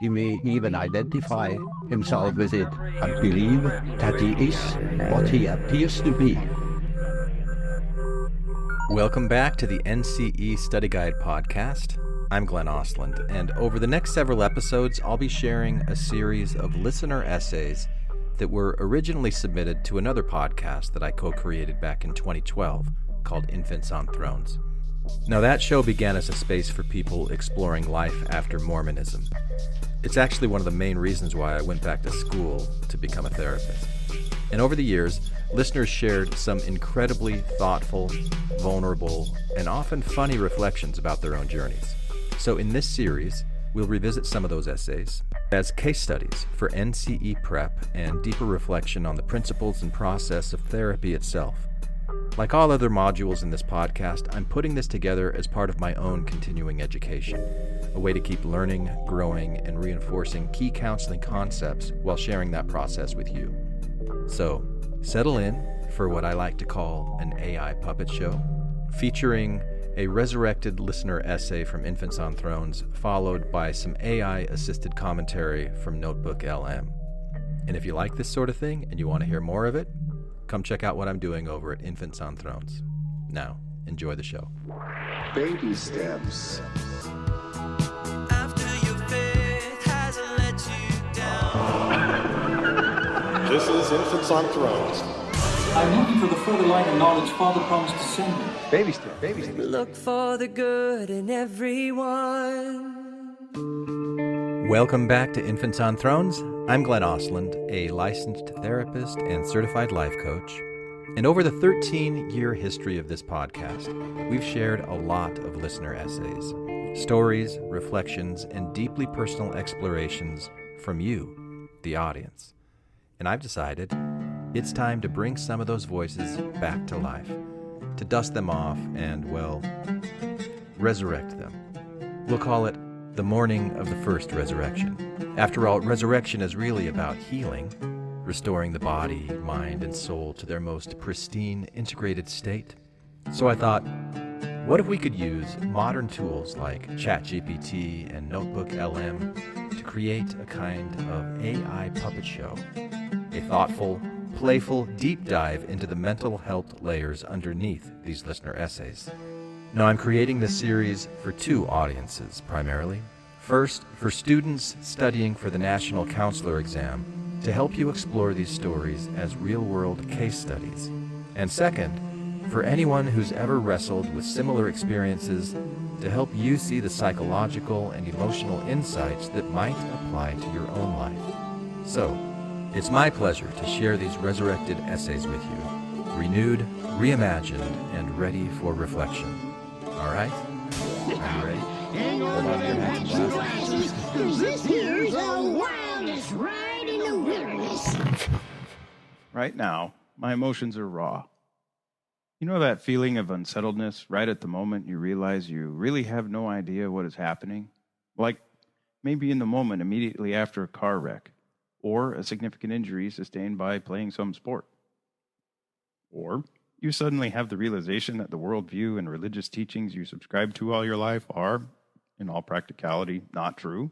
He may even identify himself with it and believe that he is what he appears to be. Welcome back to the NCE Study Guide podcast. I'm Glenn Osland, and over the next several episodes, I'll be sharing a series of listener essays that were originally submitted to another podcast that I co-created back in 2012 called Infants on Thrones. Now, that show began as a space for people exploring life after Mormonism. It's actually one of the main reasons why I went back to school to become a therapist. And over the years, listeners shared some incredibly thoughtful, vulnerable, and often funny reflections about their own journeys. So in this series, we'll revisit some of those essays as case studies for NCE prep and deeper reflection on the principles and process of therapy itself. Like all other modules in this podcast, I'm putting this together as part of my own continuing education, a way to keep learning, growing, and reinforcing key counseling concepts while sharing that process with you. So, settle in for what I like to call an AI puppet show, featuring a resurrected listener essay from Infants on Thrones, followed by some AI-assisted commentary from Notebook LM. And if you like this sort of thing and you want to hear more of it, come check out what I'm doing over at Infants on Thrones. Now, enjoy the show. Baby steps. After your faith hasn't let you down. This is Infants on Thrones. I'm looking for the further light and knowledge Father promised to send me. Baby step, baby step. Look for the good in everyone. Welcome back to Infants on Thrones. I'm Glenn Osland, a licensed therapist and certified life coach. And over the 13-year history of this podcast, we've shared a lot of listener essays, stories, reflections, and deeply personal explorations from you, the audience. And I've decided it's time to bring some of those voices back to life, to dust them off and, well, resurrect them. We'll call it the morning of the first resurrection. After all, resurrection is really about healing, restoring the body, mind, and soul to their most pristine, integrated state. So I thought, what if we could use modern tools like ChatGPT and Notebook LM to create a kind of AI puppet show, a thoughtful, playful deep dive into the mental health layers underneath these listener essays. Now, I'm creating this series for two audiences, primarily. First, for students studying for the National Counselor exam to help you explore these stories as real-world case studies. And second, for anyone who's ever wrestled with similar experiences to help you see the psychological and emotional insights that might apply to your own life. So, it's my pleasure to share these resurrected essays with you, renewed, reimagined, and ready for reflection. All right? Are you ready? Hold on to your hats and glasses. Cause this here's the wildest ride in the wilderness. Right now, my emotions are raw. You know that feeling of unsettledness right at the moment you realize you really have no idea what is happening? Like maybe in the moment immediately after a car wreck, or a significant injury sustained by playing some sport. Or you suddenly have the realization that the worldview and religious teachings you subscribe to all your life are, in all practicality, not true.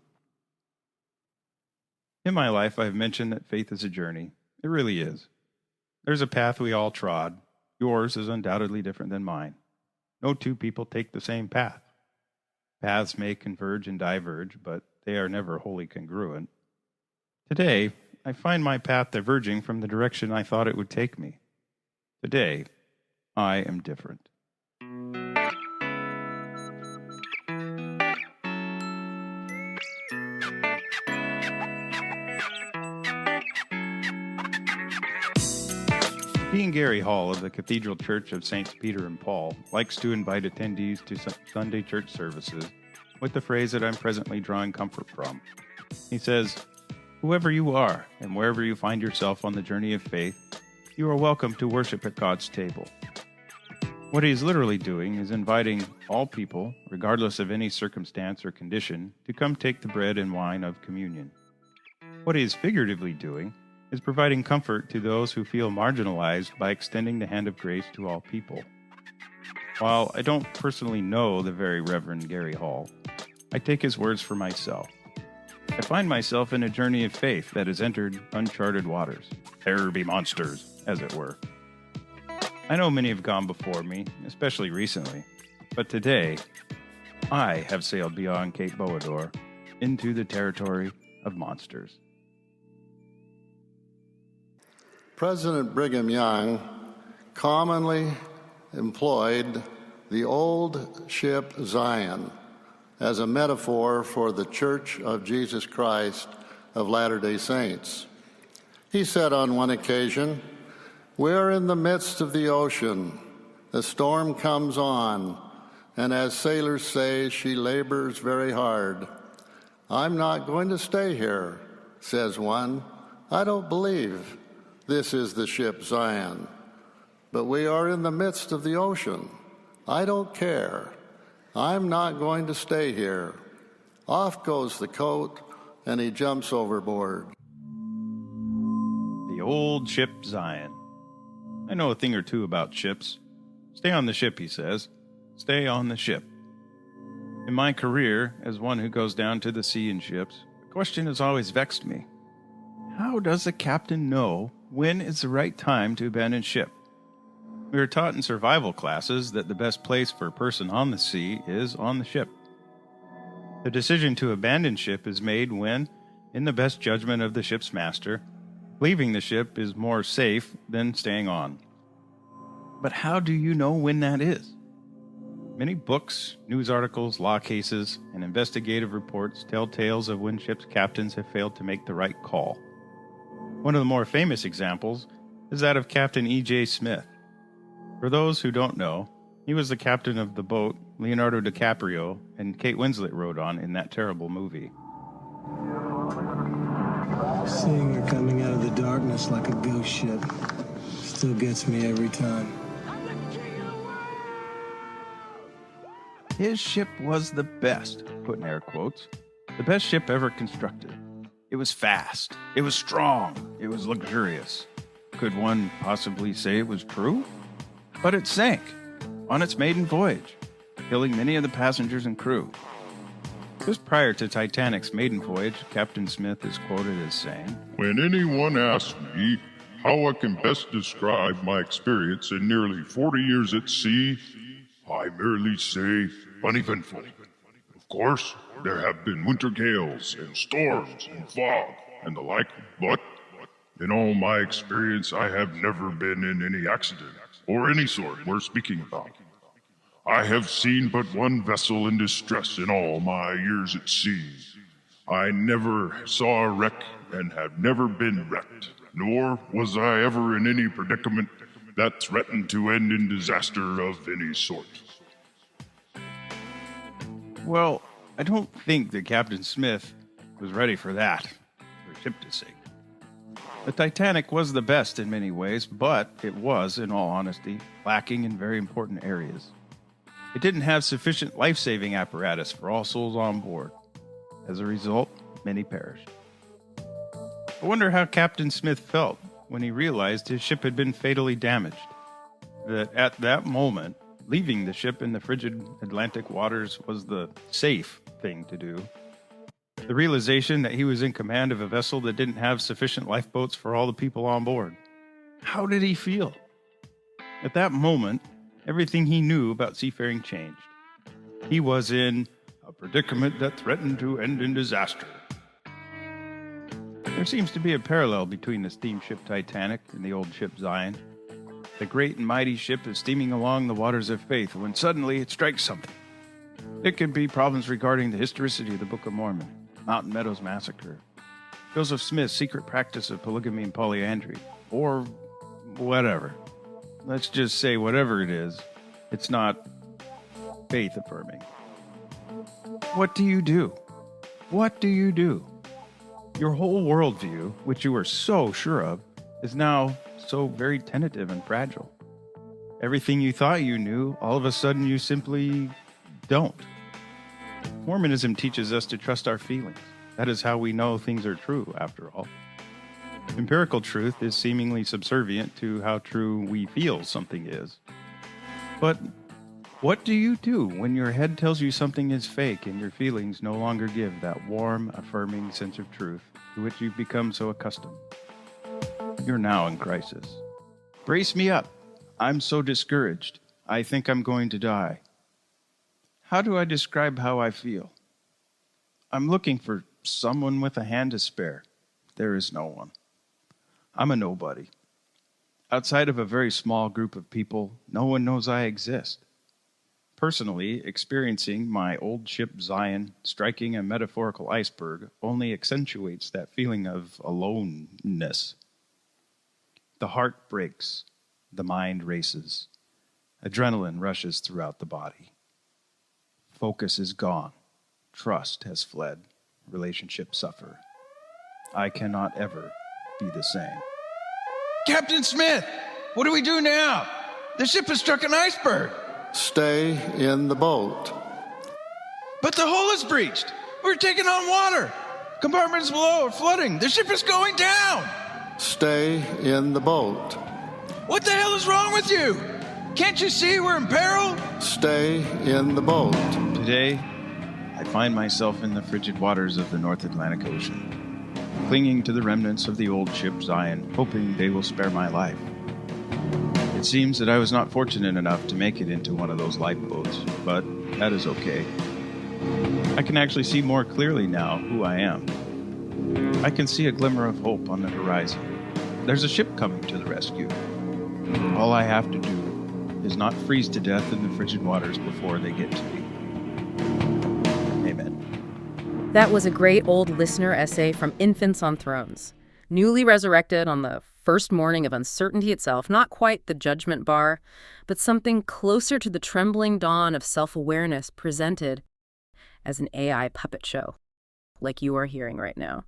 In my life, I've mentioned that faith is a journey. It really is. There's a path we all trod. Yours is undoubtedly different than mine. No two people take the same path. Paths may converge and diverge, but they are never wholly congruent. Today, I find my path diverging from the direction I thought it would take me. Today, I am different. Dean Gary Hall of the Cathedral Church of Saints Peter and Paul likes to invite attendees to Sunday church services with the phrase that I'm presently drawing comfort from. He says, "Whoever you are and wherever you find yourself on the journey of faith, you are welcome to worship at God's table." What he is literally doing is inviting all people, regardless of any circumstance or condition, to come take the bread and wine of communion. What he is figuratively doing is providing comfort to those who feel marginalized by extending the hand of grace to all people. While I don't personally know the very Reverend Gary Hall, I take his words for myself. I find myself in a journey of faith that has entered uncharted waters. There be monsters, as it were. I know many have gone before me, especially recently, but today, I have sailed beyond Cape Boador into the territory of monsters. President Brigham Young commonly employed the old ship Zion as a metaphor for the Church of Jesus Christ of Latter-day Saints. He said on one occasion, "We're in the midst of the ocean. The storm comes on, and as sailors say, she labors very hard. I'm not going to stay here," says one. "I don't believe this is the ship Zion, but we are in the midst of the ocean. I don't care. I'm not going to stay here." Off goes the coat, and he jumps overboard. The old ship Zion. I know a thing or two about ships. Stay on the ship, he says. Stay on the ship. In my career, as one who goes down to the sea in ships, the question has always vexed me. How does a captain know when is the right time to abandon ship? We are taught in survival classes that the best place for a person on the sea is on the ship. The decision to abandon ship is made when, in the best judgment of the ship's master, leaving the ship is more safe than staying on. But how do you know when that is? Many books, news articles, law cases, and investigative reports tell tales of when ship's captains have failed to make the right call. One of the more famous examples is that of Captain E.J. Smith. For those who don't know, he was the captain of the boat Leonardo DiCaprio and Kate Winslet rode on in that terrible movie. Seeing her coming out of the darkness like a ghost ship still gets me every time. His ship was the best, put in air quotes, the best ship ever constructed. It was fast, it was strong, it was luxurious. Could one possibly say it was true? But it sank on its maiden voyage, killing many of the passengers and crew. Just prior to Titanic's maiden voyage, Captain Smith is quoted as saying, "When anyone asks me how I can best describe my experience in nearly 40 years at sea, I merely say uneventful. Of course, there have been winter gales and storms and fog and the like, but in all my experience, I have never been in any accident or any sort worth speaking about. I have seen but one vessel in distress in all my years at sea. I never saw a wreck and have never been wrecked, nor was I ever in any predicament that threatened to end in disaster of any sort." Well, I don't think that Captain Smith was ready for that, for a ship to sink. The Titanic was the best in many ways, but it was, in all honesty, lacking in very important areas. It didn't have sufficient life-saving apparatus for all souls on board. As a result, many perished. I wonder how Captain Smith felt when he realized his ship had been fatally damaged. That at that moment, leaving the ship in the frigid Atlantic waters was the safe thing to do. The realization that he was in command of a vessel that didn't have sufficient lifeboats for all the people on board. How did he feel? At that moment, everything he knew about seafaring changed. He was in a predicament that threatened to end in disaster. There seems to be a parallel between the steamship Titanic and the old ship Zion. The great and mighty ship is steaming along the waters of faith when suddenly it strikes something. It could be problems regarding the historicity of the Book of Mormon, Mountain Meadows Massacre, Joseph Smith's secret practice of polygamy and polyandry, or whatever. Let's just say whatever it is, it's not faith affirming. What do you do? What do you do? Your whole worldview, which you were so sure of, is now so very tentative and fragile. Everything you thought you knew, all of a sudden you simply don't. Mormonism teaches us to trust our feelings. That is how we know things are true, after all. Empirical truth is seemingly subservient to how true we feel something is. But What do you do when your head tells you something is fake and your feelings no longer give that warm, affirming sense of truth to which you've become so accustomed? You're now in crisis. Brace me up. I'm so discouraged. I think I'm going to die. How do I describe how I feel? I'm looking for someone with a hand to spare. There is no one. I'm a nobody. Outside of a very small group of people, no one knows I exist. Personally, experiencing my old ship Zion striking a metaphorical iceberg only accentuates that feeling of aloneness. The heart breaks, the mind races, adrenaline rushes throughout the body. Focus is gone, trust has fled, relationships suffer. I cannot ever be the same. Captain Smith, what do we do now? The ship has struck an iceberg. Stay in the boat. But the hull is breached. We're taking on water. Compartments below are flooding. The ship is going down. Stay in the boat. What the hell is wrong with you? Can't you see we're in peril? Stay in the boat. Today, I find myself in the frigid waters of the North Atlantic Ocean, clinging to the remnants of the old ship Zion, hoping they will spare my life. It seems that I was not fortunate enough to make it into one of those lifeboats, but that is okay. I can actually see more clearly now who I am. I can see a glimmer of hope on the horizon. There's a ship coming to the rescue. All I have to do is not freeze to death in the frigid waters before they get to me. Amen. That was a great old listener essay from Infants on Thrones. Newly resurrected on the first morning of uncertainty itself, not quite the judgment bar, but something closer to the trembling dawn of self-awareness presented as an AI puppet show, like you are hearing right now.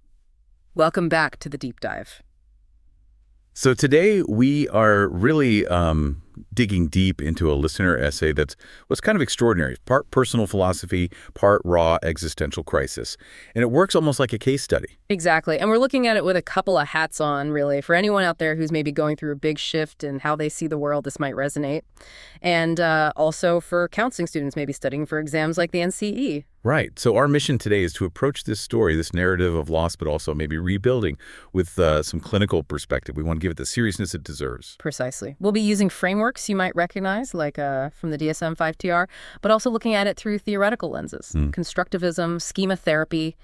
Welcome back to the Deep Dive. So today we are really digging deep into a listener essay that was kind of extraordinary, part personal philosophy, part raw existential crisis. And it works almost like a case study. Exactly. And we're looking at it with a couple of hats on, really. For anyone out there who's maybe going through a big shift in how they see the world, this might resonate. And also for counseling students maybe studying for exams like the NCE. Right. So our mission today is to approach this story, this narrative of loss, but also maybe rebuilding with some clinical perspective. We want to give it the seriousness it deserves. Precisely. We'll be using frameworks you might recognize, like from the DSM-5TR, but also looking at it through theoretical lenses, constructivism, schema therapy,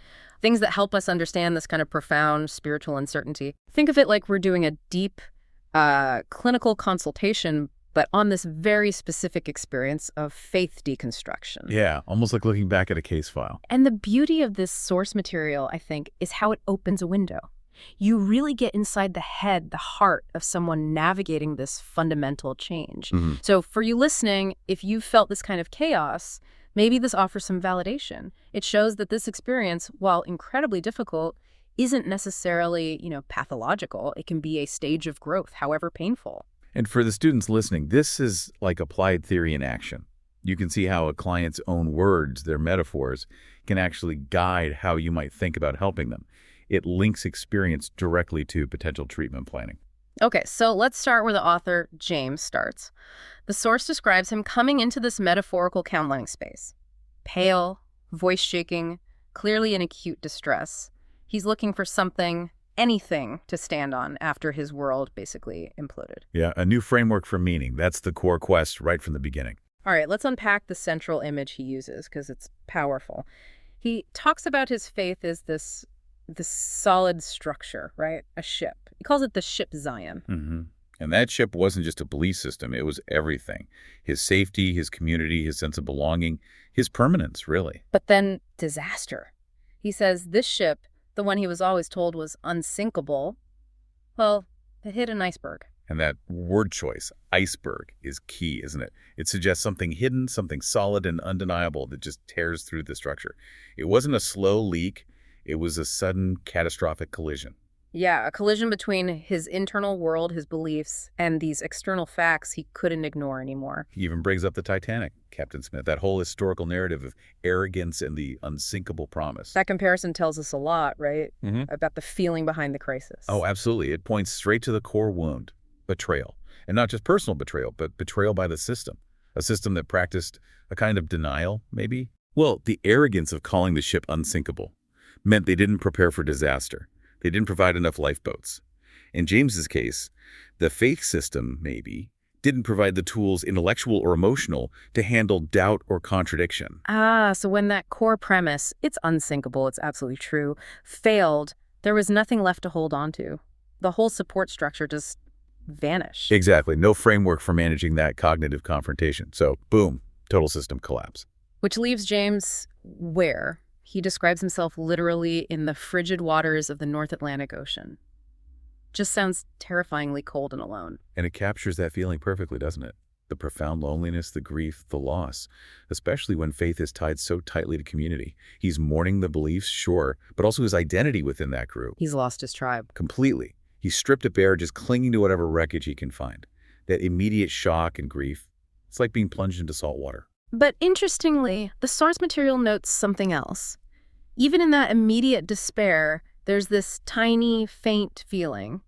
things that help us understand this kind of profound spiritual uncertainty. Think of it like we're doing a deep clinical consultation, but on this very specific experience of faith deconstruction. Yeah, almost like looking back at a case file. And the beauty of this source material, I think, is how it opens a window. You really get inside the head, the heart of someone navigating this fundamental change. So for you listening, if you felt this kind of chaos, maybe this offers some validation. It shows that this experience, while incredibly difficult, isn't necessarily, pathological. It can be a stage of growth, however painful. And for the students listening, this is like applied theory in action. You can see how a client's own words, their metaphors, can actually guide how you might think about helping them. It links experience directly to potential treatment planning. Okay, so let's start where the author, James, starts. The source describes him coming into this metaphorical counseling space. Pale, voice shaking, clearly in acute distress. He's looking for something, anything to stand on after his world basically imploded. Yeah, a new framework for meaning. That's the core quest right from the beginning. All right, let's unpack the central image he uses because it's powerful. He talks about his faith as this solid structure, right? A ship. He calls it the ship Zion. And that ship wasn't just a belief system. It was everything. His safety, his community, his sense of belonging, his permanence, really. But then disaster. He says this ship, the one he was always told was unsinkable, well, it hit an iceberg. And that word choice, iceberg, is key, isn't it? It suggests something hidden, something solid and undeniable that just tears through the structure. It wasn't a slow leak. It was a sudden, catastrophic collision. Yeah, a collision between his internal world, his beliefs, and these external facts he couldn't ignore anymore. He even brings up the Titanic, Captain Smith, that whole historical narrative of arrogance and the unsinkable promise. That comparison tells us a lot, right? About the feeling behind the crisis. Oh, absolutely. It points straight to the core wound, betrayal. And not just personal betrayal, but betrayal by the system. A system that practiced a kind of denial, maybe? Well, the arrogance of calling the ship unsinkable meant they didn't prepare for disaster. They didn't provide enough lifeboats. In James's case, the faith system, maybe, didn't provide the tools, intellectual or emotional, to handle doubt or contradiction. So when that core premise, it's unsinkable, it's absolutely true, failed, there was nothing left to hold on to. The whole support structure just vanished. Exactly. No framework for managing that cognitive confrontation. So, boom, total system collapse. Which leaves James where? He describes himself literally in the frigid waters of the North Atlantic Ocean. Just sounds terrifyingly cold and alone. And it captures that feeling perfectly, doesn't it? The profound loneliness, the grief, the loss, especially when faith is tied so tightly to community. He's mourning the beliefs, sure, but also his identity within that group. He's lost his tribe. Completely. He's stripped it bare, just clinging to whatever wreckage he can find. That immediate shock and grief, it's like being plunged into salt water. But interestingly, the source material notes something else. Even in that immediate despair, there's this tiny, faint feeling,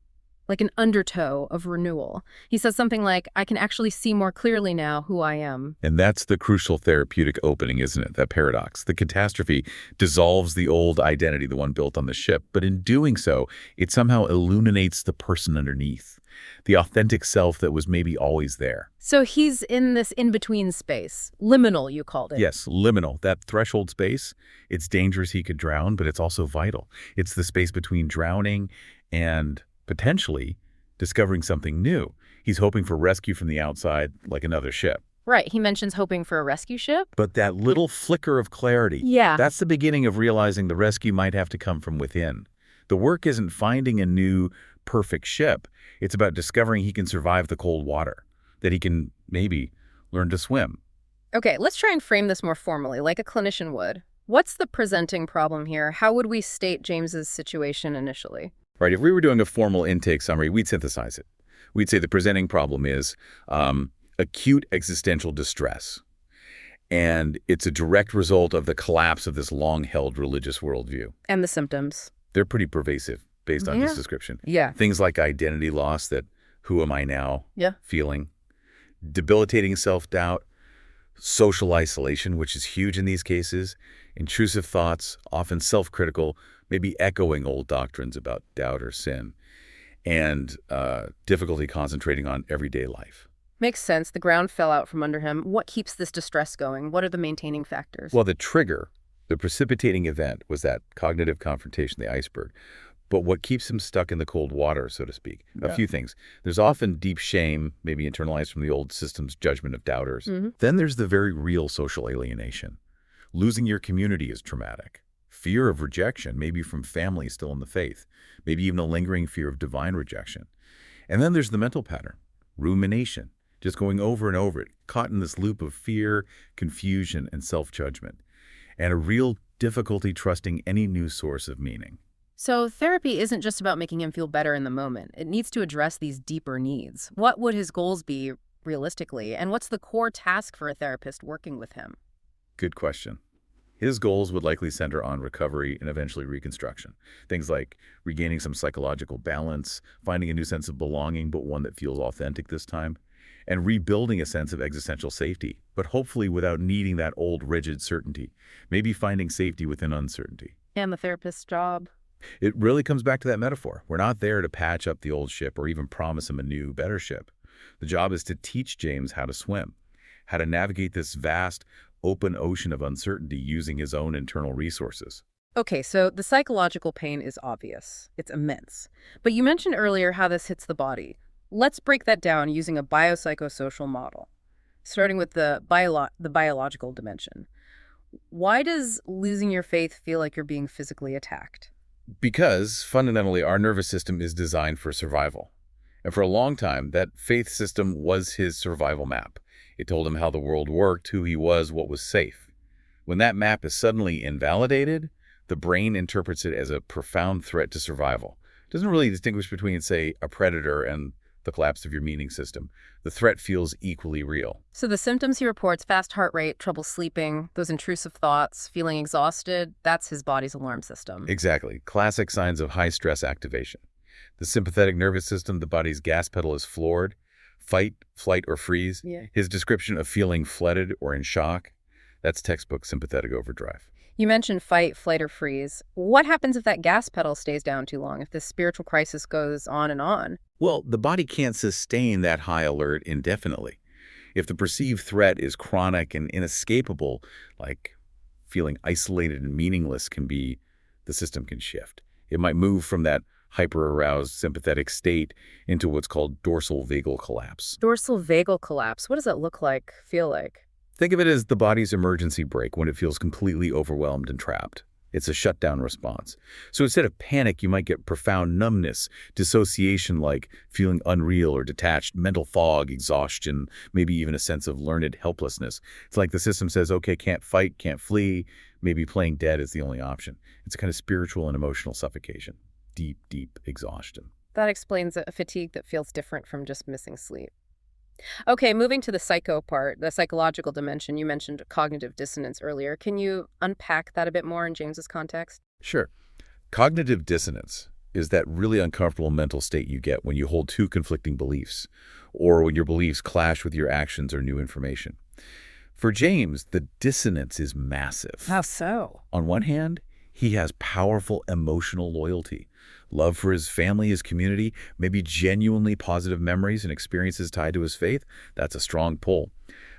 like an undertow of renewal. He says something like, I can actually see more clearly now who I am. And that's the crucial therapeutic opening, isn't it? That paradox. The catastrophe dissolves the old identity, the one built on the ship, but in doing so, it somehow illuminates the person underneath, the authentic self that was maybe always there. So he's in this in-between space. Liminal, you called it. Yes, liminal. That threshold space, it's dangerous he could drown, but it's also vital. It's the space between drowning and potentially discovering something new. He's hoping for rescue from the outside, like another ship. Right, he mentions hoping for a rescue ship. But that little flicker of clarity, that's the beginning of realizing the rescue might have to come from within. The work isn't finding a new, perfect ship. It's about discovering he can survive the cold water, that he can maybe learn to swim. Okay, let's try and frame this more formally, like a clinician would. What's the presenting problem here? How would we state James's situation initially? Right, if we were doing a formal intake summary, we'd synthesize it. We'd say the presenting problem is acute existential distress. And it's a direct result of the collapse of this long-held religious worldview. And the symptoms? They're pretty pervasive based on his description. Yeah. Things like identity loss, that who am I now feeling, debilitating self-doubt, social isolation, which is huge in these cases, intrusive thoughts, often self-critical, maybe echoing old doctrines about doubt or sin, and difficulty concentrating on everyday life. Makes sense. The ground fell out from under him. What keeps this distress going? What are the maintaining factors? Well, the trigger, the precipitating event, was that cognitive confrontation, the iceberg. But what keeps him stuck in the cold water, so to speak? A few things. There's often deep shame, maybe internalized from the old system's judgment of doubters. Then there's the very real social alienation. Losing your community is traumatic. Fear of rejection, maybe from family still in the faith, maybe even a lingering fear of divine rejection. And then there's the mental pattern, rumination, just going over and over it, caught in this loop of fear, confusion, and self-judgment, and a real difficulty trusting any new source of meaning. So therapy isn't just about making him feel better in the moment. It needs to address these deeper needs. What would his goals be realistically? And what's the core task for a therapist working with him? Good question. His goals would likely center on recovery and eventually reconstruction. Things like regaining some psychological balance, finding a new sense of belonging, but one that feels authentic this time, and rebuilding a sense of existential safety, but hopefully without needing that old rigid certainty, maybe finding safety within uncertainty. And the therapist's job? It really comes back to that metaphor. We're not there to patch up the old ship or even promise him a new, better ship. The job is to teach James how to swim, how to navigate this vast, open ocean of uncertainty using his own internal resources. Okay, so the psychological pain is obvious. It's immense. But you mentioned earlier how this hits the body. Let's break that down using a biopsychosocial model, starting with the biological dimension. Why does losing your faith feel like you're being physically attacked? Because, fundamentally, our nervous system is designed for survival. And for a long time, that faith system was his survival map. It told him how the world worked, who he was, what was safe. When that map is suddenly invalidated, the brain interprets it as a profound threat to survival. It doesn't really distinguish between, say, a predator and the collapse of your meaning system. The threat feels equally real. So the symptoms he reports, fast heart rate, trouble sleeping, those intrusive thoughts, feeling exhausted, that's his body's alarm system. Exactly. Classic signs of high stress activation. The sympathetic nervous system, the body's gas pedal, is floored. fight, flight, or freeze. Yeah. His description of feeling flooded or in shock, that's textbook sympathetic overdrive. You mentioned fight, flight, or freeze. What happens if that gas pedal stays down too long, if this spiritual crisis goes on and on? Well, the body can't sustain that high alert indefinitely. If the perceived threat is chronic and inescapable, like feeling isolated and meaningless the system can shift. It might move from that hyper-aroused sympathetic state into what's called dorsal vagal collapse. Dorsal vagal collapse. What does that look like, feel like? Think of it as the body's emergency brake when it feels completely overwhelmed and trapped. It's a shutdown response. So instead of panic, you might get profound numbness, dissociation like feeling unreal or detached, mental fog, exhaustion, maybe even a sense of learned helplessness. It's like the system says, okay, can't fight, can't flee, maybe playing dead is the only option. It's a kind of spiritual and emotional suffocation. Deep, deep exhaustion. That explains a fatigue that feels different from just missing sleep. Okay, moving to the psycho part, the psychological dimension. You mentioned cognitive dissonance earlier. Can you unpack that a bit more in James's context? Sure. Cognitive dissonance is that really uncomfortable mental state you get when you hold two conflicting beliefs, or when your beliefs clash with your actions or new information. For James, the dissonance is massive. How so? On one hand, he has powerful emotional loyalty, love for his family, his community, maybe genuinely positive memories and experiences tied to his faith. That's a strong pull.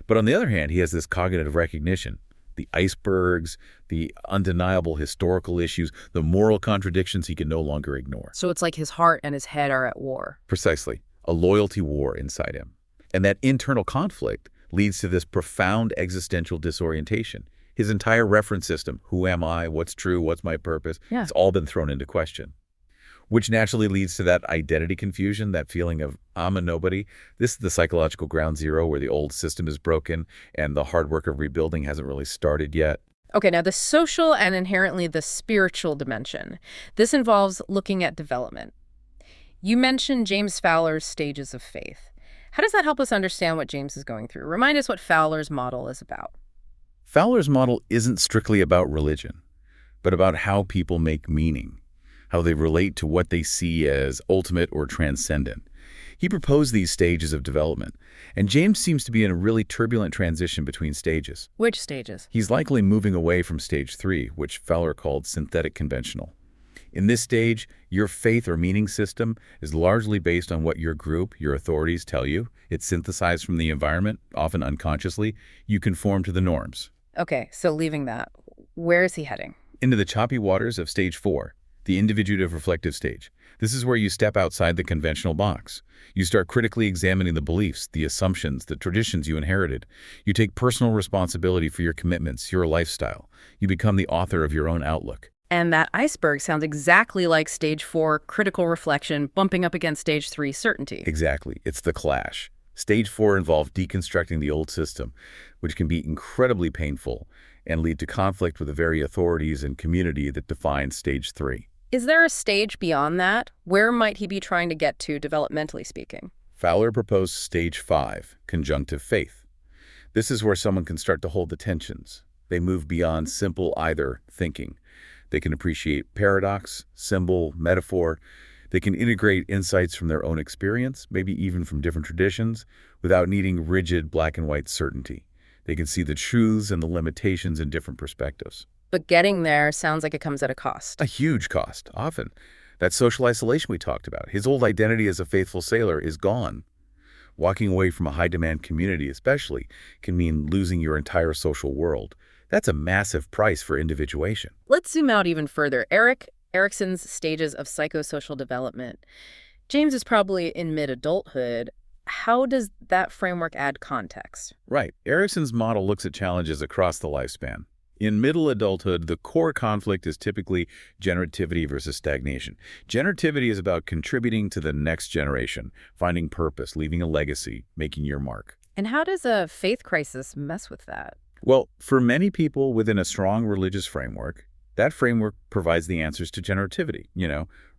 But on the other hand, he has this cognitive recognition, the icebergs, the undeniable historical issues, the moral contradictions he can no longer ignore. So it's like his heart and his head are at war. Precisely, a loyalty war inside him. And that internal conflict leads to this profound existential disorientation. His entire reference system, who am I, what's true, what's my purpose, it's all been thrown into question. Which naturally leads to that identity confusion, that feeling of I'm a nobody. This is the psychological ground zero where the old system is broken and the hard work of rebuilding hasn't really started yet. Okay, now the social and inherently the spiritual dimension. This involves looking at development. You mentioned James Fowler's stages of faith. How does that help us understand what James is going through? Remind us what Fowler's model is about. Fowler's model isn't strictly about religion, but about how people make meaning, how they relate to what they see as ultimate or transcendent. He proposed these stages of development, and James seems to be in a really turbulent transition between stages. Which stages? He's likely moving away from stage 3, which Fowler called synthetic conventional. In this stage, your faith or meaning system is largely based on what your group, your authorities tell you. It's synthesized from the environment, often unconsciously. You conform to the norms. Okay, so leaving that, where is he heading? Into the choppy waters of stage 4, the individuative reflective stage. This is where you step outside the conventional box. You start critically examining the beliefs, the assumptions, the traditions you inherited. You take personal responsibility for your commitments, your lifestyle. You become the author of your own outlook. And that iceberg sounds exactly like stage 4 critical reflection bumping up against stage 3 certainty. Exactly. It's the clash. Stage 4 involved deconstructing the old system, which can be incredibly painful and lead to conflict with the very authorities and community that define stage 3. Is there a stage beyond that? Where might he be trying to get to, developmentally speaking? Fowler proposed stage 5, conjunctive faith. This is where someone can start to hold the tensions. They move beyond simple either thinking. They can appreciate paradox, symbol, metaphor. They can integrate insights from their own experience, maybe even from different traditions, without needing rigid black and white certainty. They can see the truths and the limitations in different perspectives. But getting there sounds like it comes at a cost. A huge cost, often. That social isolation we talked about, his old identity as a faithful sailor, is gone. Walking away from a high-demand community especially can mean losing your entire social world. That's a massive price for individuation. Let's zoom out even further. Erickson's stages of psychosocial development. James is probably in mid-adulthood. How does that framework add context? Right. Erickson's model looks at challenges across the lifespan. In middle adulthood, the core conflict is typically generativity versus stagnation. Generativity is about contributing to the next generation, finding purpose, leaving a legacy, making your mark. And how does a faith crisis mess with that? Well, for many people within a strong religious framework, that framework provides the answers to generativity.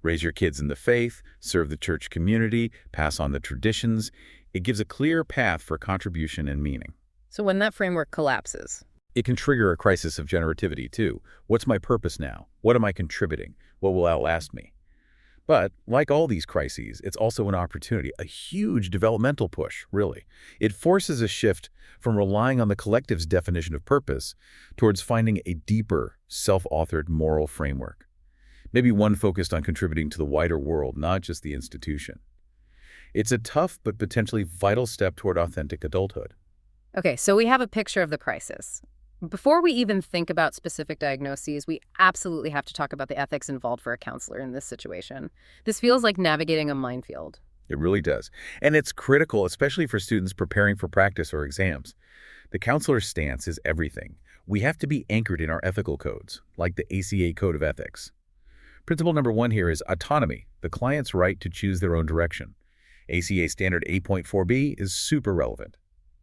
Raise your kids in the faith, serve the church community, pass on the traditions. It gives a clear path for contribution and meaning. So when that framework collapses, it can trigger a crisis of generativity, too. What's my purpose now? What am I contributing? What will outlast me? But like all these crises, it's also an opportunity, a huge developmental push, really. It forces a shift from relying on the collective's definition of purpose towards finding a deeper, self-authored moral framework. Maybe one focused on contributing to the wider world, not just the institution. It's a tough but potentially vital step toward authentic adulthood. Okay, so we have a picture of the crisis. Before we even think about specific diagnoses, we absolutely have to talk about the ethics involved for a counselor in this situation. This feels like navigating a minefield. It really does. And it's critical, especially for students preparing for practice or exams. The counselor's stance is everything. We have to be anchored in our ethical codes, like the ACA Code of Ethics. Principle number 1 here is autonomy, the client's right to choose their own direction. ACA Standard 8.4b is super relevant.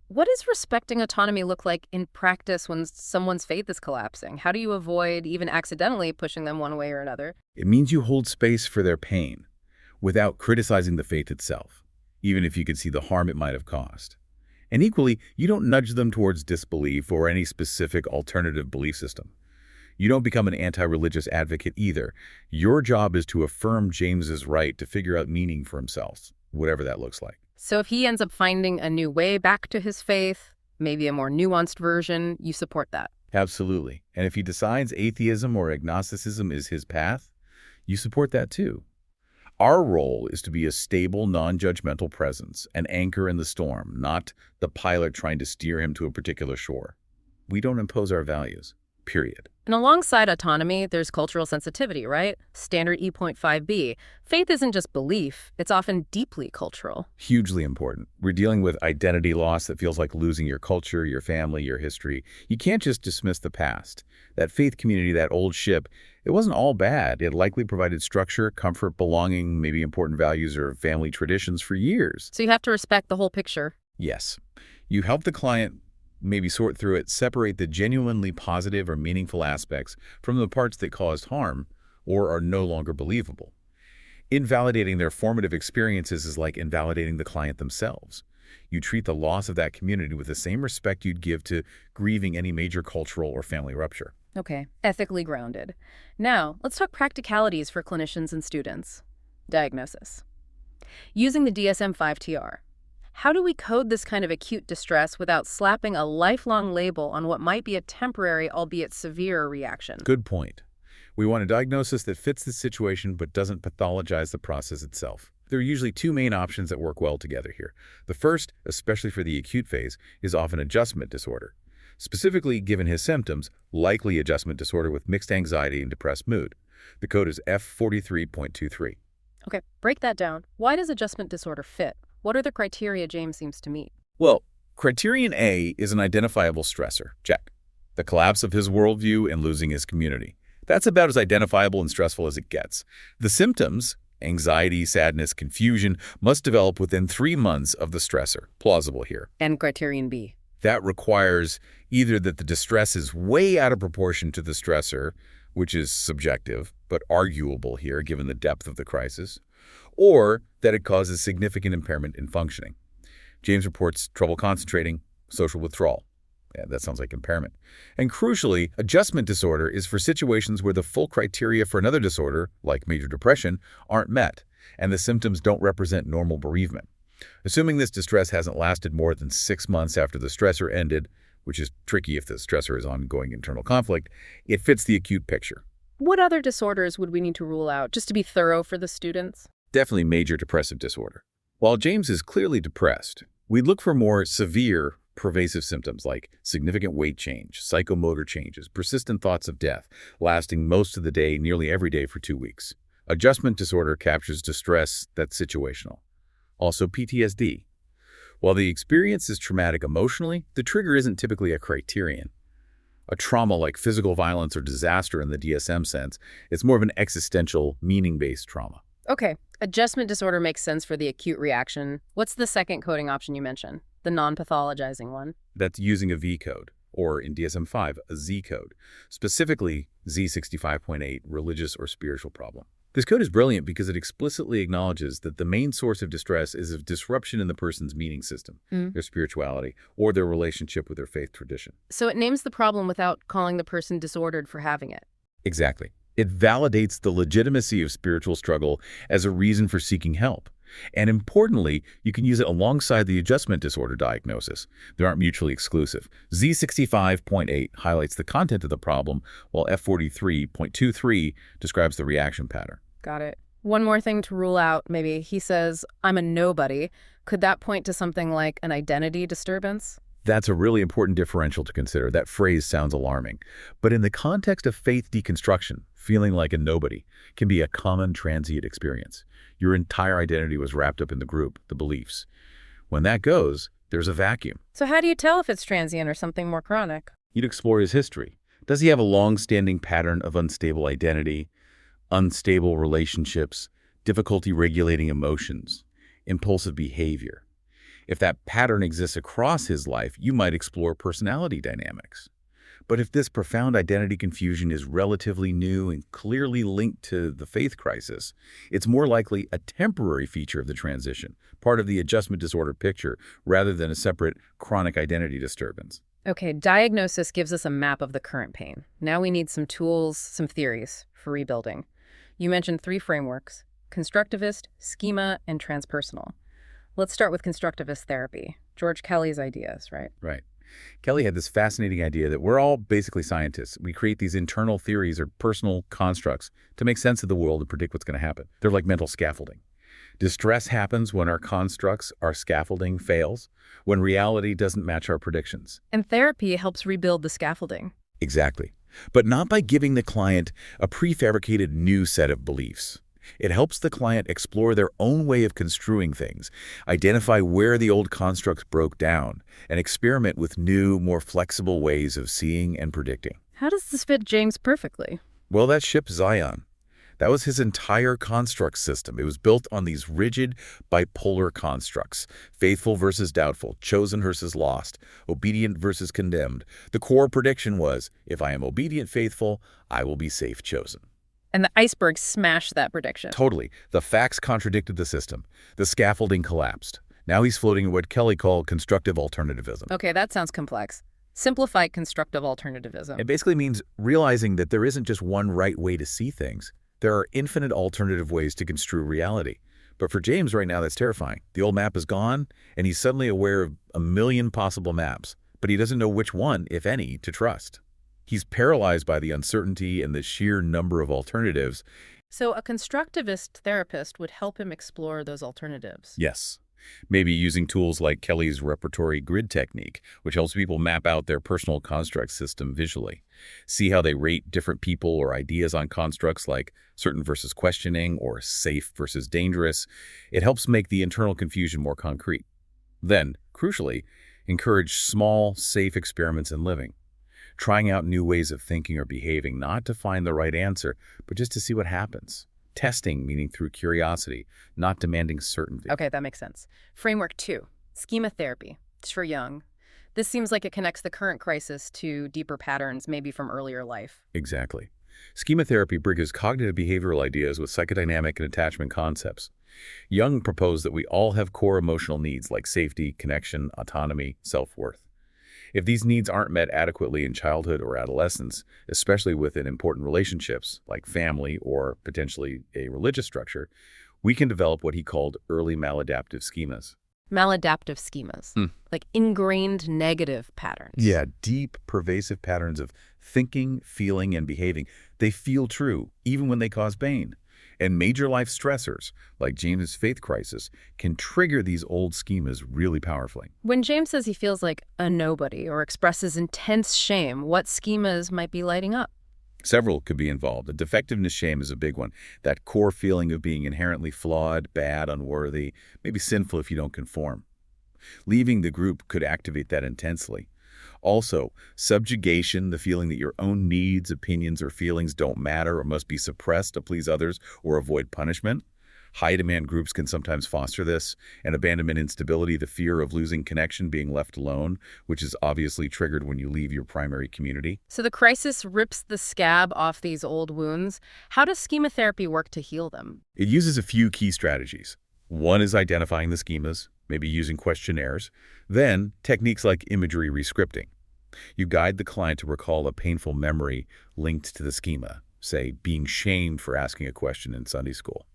What does respecting autonomy look like in practice when someone's faith is collapsing? How do you avoid even accidentally pushing them one way or another? It means you hold space for their pain without criticizing the faith itself, even if you can see the harm it might have caused. And equally, you don't nudge them towards disbelief or any specific alternative belief system. You don't become an anti-religious advocate either. Your job is to affirm James's right to figure out meaning for himself, whatever that looks like. So if he ends up finding a new way back to his faith, maybe a more nuanced version, you support that? Absolutely. And if he decides atheism or agnosticism is his path, you support that too. Our role is to be a stable, non-judgmental presence, an anchor in the storm, not the pilot trying to steer him to a particular shore. We don't impose our values, period. And alongside autonomy, there's cultural sensitivity, right? Standard E.5b. Faith isn't just belief, it's often deeply cultural. Hugely important. We're dealing with identity loss that feels like losing your culture, your family, your history. You can't just dismiss the past. That faith community, that old ship, it wasn't all bad. It likely provided structure, comfort, belonging, maybe important values or family traditions for years. So you have to respect the whole picture. Yes. You help the client maybe sort through it, separate the genuinely positive or meaningful aspects from the parts that caused harm or are no longer believable. Invalidating their formative experiences is like invalidating the client themselves. You treat the loss of that community with the same respect you'd give to grieving any major cultural or family rupture. Okay, ethically grounded. Now, let's talk practicalities for clinicians and students. Diagnosis. Using the DSM-5-TR. How do we code this kind of acute distress without slapping a lifelong label on what might be a temporary, albeit severe, reaction? Good point. We want a diagnosis that fits the situation but doesn't pathologize the process itself. There are usually 2 main options that work well together here. The first, especially for the acute phase, is often adjustment disorder. Specifically, given his symptoms, likely adjustment disorder with mixed anxiety and depressed mood. The code is F43.23. Okay, break that down. Why does adjustment disorder fit? What are the criteria James seems to meet? Well, criterion A is an identifiable stressor. Check. The collapse of his worldview and losing his community. That's about as identifiable and stressful as it gets. The symptoms, anxiety, sadness, confusion, must develop within 3 months of the stressor. Plausible here. And criterion B. That requires either that the distress is way out of proportion to the stressor, which is subjective, but arguable here given the depth of the crisis, or that it causes significant impairment in functioning. James reports trouble concentrating, social withdrawal. Yeah, that sounds like impairment. And crucially, adjustment disorder is for situations where the full criteria for another disorder, like major depression, aren't met, and the symptoms don't represent normal bereavement. Assuming this distress hasn't lasted more than 6 months after the stressor ended, which is tricky if the stressor is ongoing internal conflict, it fits the acute picture. What other disorders would we need to rule out, just to be thorough for the students? Definitely major depressive disorder. While James is clearly depressed, we'd look for more severe, pervasive symptoms like significant weight change, psychomotor changes, persistent thoughts of death, lasting most of the day, nearly every day for 2 weeks. Adjustment disorder captures distress that's situational. Also PTSD. While the experience is traumatic emotionally, the trigger isn't typically a criterion. A trauma like physical violence or disaster in the DSM sense, it's more of an existential, meaning-based trauma. Okay, adjustment disorder makes sense for the acute reaction. What's the second coding option you mentioned? The non-pathologizing one? That's using a V code, or in DSM-5, a Z code, specifically Z65.8, religious or spiritual problem. This code is brilliant because it explicitly acknowledges that the main source of distress is a disruption in the person's meaning system, their spirituality, or their relationship with their faith tradition. So it names the problem without calling the person disordered for having it. Exactly. It validates the legitimacy of spiritual struggle as a reason for seeking help. And importantly, you can use it alongside the adjustment disorder diagnosis. They aren't mutually exclusive. Z65.8 highlights the content of the problem, while F43.23 describes the reaction pattern. Got it. One more thing to rule out, maybe. He says, I'm a nobody. Could that point to something like an identity disturbance? That's a really important differential to consider. That phrase sounds alarming. But in the context of faith deconstruction, feeling like a nobody can be a common transient experience. Your entire identity was wrapped up in the group, the beliefs. When that goes, there's a vacuum. So how do you tell if it's transient or something more chronic? You'd explore his history. Does he have a long-standing pattern of unstable identity, unstable relationships, difficulty regulating emotions, impulsive behavior? If that pattern exists across his life, you might explore personality dynamics. But if this profound identity confusion is relatively new and clearly linked to the faith crisis, it's more likely a temporary feature of the transition, part of the adjustment disorder picture, rather than a separate chronic identity disturbance. Okay, diagnosis gives us a map of the current pain. Now we need some tools, some theories for rebuilding. You mentioned 3 frameworks: constructivist, schema, and transpersonal. Let's start with constructivist therapy. George Kelly's ideas, right? Right. Kelly had this fascinating idea that we're all basically scientists. We create these internal theories or personal constructs to make sense of the world and predict what's going to happen. They're like mental scaffolding. Distress happens when our constructs, our scaffolding fails, when reality doesn't match our predictions. And therapy helps rebuild the scaffolding. Exactly. But not by giving the client a prefabricated new set of beliefs. It helps the client explore their own way of construing things, identify where the old constructs broke down, and experiment with new, more flexible ways of seeing and predicting. How does this fit James perfectly? Well, that ship Zion. That was his entire construct system. It was built on these rigid, bipolar constructs: faithful versus doubtful, chosen versus lost, obedient versus condemned. The core prediction was, if I am obedient, faithful, I will be safe, chosen. And the iceberg smashed that prediction. Totally. The facts contradicted the system. The scaffolding collapsed. Now he's floating in what Kelly called constructive alternativism. Okay, that sounds complex. Simplify constructive alternativism. It basically means realizing that there isn't just one right way to see things. There are infinite alternative ways to construe reality. But for James right now, that's terrifying. The old map is gone, and he's suddenly aware of a million possible maps, but he doesn't know which one, if any, to trust. He's paralyzed by the uncertainty and the sheer number of alternatives. So a constructivist therapist would help him explore those alternatives. Yes. Maybe using tools like Kelly's repertory grid technique, which helps people map out their personal construct system visually. See how they rate different people or ideas on constructs like certain versus questioning or safe versus dangerous. It helps make the internal confusion more concrete. Then, crucially, encourage small, safe experiments in living. Trying out new ways of thinking or behaving, not to find the right answer, but just to see what happens. Testing, meaning through curiosity, not demanding certainty. Okay, that makes sense. Framework 2, schema therapy. It's for young. This seems like it connects the current crisis to deeper patterns, maybe from earlier life. Exactly. Schema therapy bridges cognitive behavioral ideas with psychodynamic and attachment concepts. Jung proposed that we all have core emotional needs like safety, connection, autonomy, self-worth. If these needs aren't met adequately in childhood or adolescence, especially within important relationships like family or potentially a religious structure, we can develop what he called early maladaptive schemas. Maladaptive schemas, like ingrained negative patterns. Yeah, deep, pervasive patterns of thinking, feeling, and behaving. They feel true, even when they cause pain. And major life stressors, like James' faith crisis, can trigger these old schemas really powerfully. When James says he feels like a nobody or expresses intense shame, what schemas might be lighting up? Several could be involved. A defectiveness shame is a big one. That core feeling of being inherently flawed, bad, unworthy, maybe sinful if you don't conform. Leaving the group could activate that intensely. Also, subjugation, the feeling that your own needs, opinions, or feelings don't matter or must be suppressed to please others or avoid punishment. High-demand groups can sometimes foster this, and abandonment instability, the fear of losing connection, being left alone, which is obviously triggered when you leave your primary community. So the crisis rips the scab off these old wounds. How does schema therapy work to heal them? It uses a few key strategies. One is identifying the schemas, maybe using questionnaires. Then, techniques like imagery rescripting. You guide the client to recall a painful memory linked to the schema. say, being shamed for asking a question in Sunday school.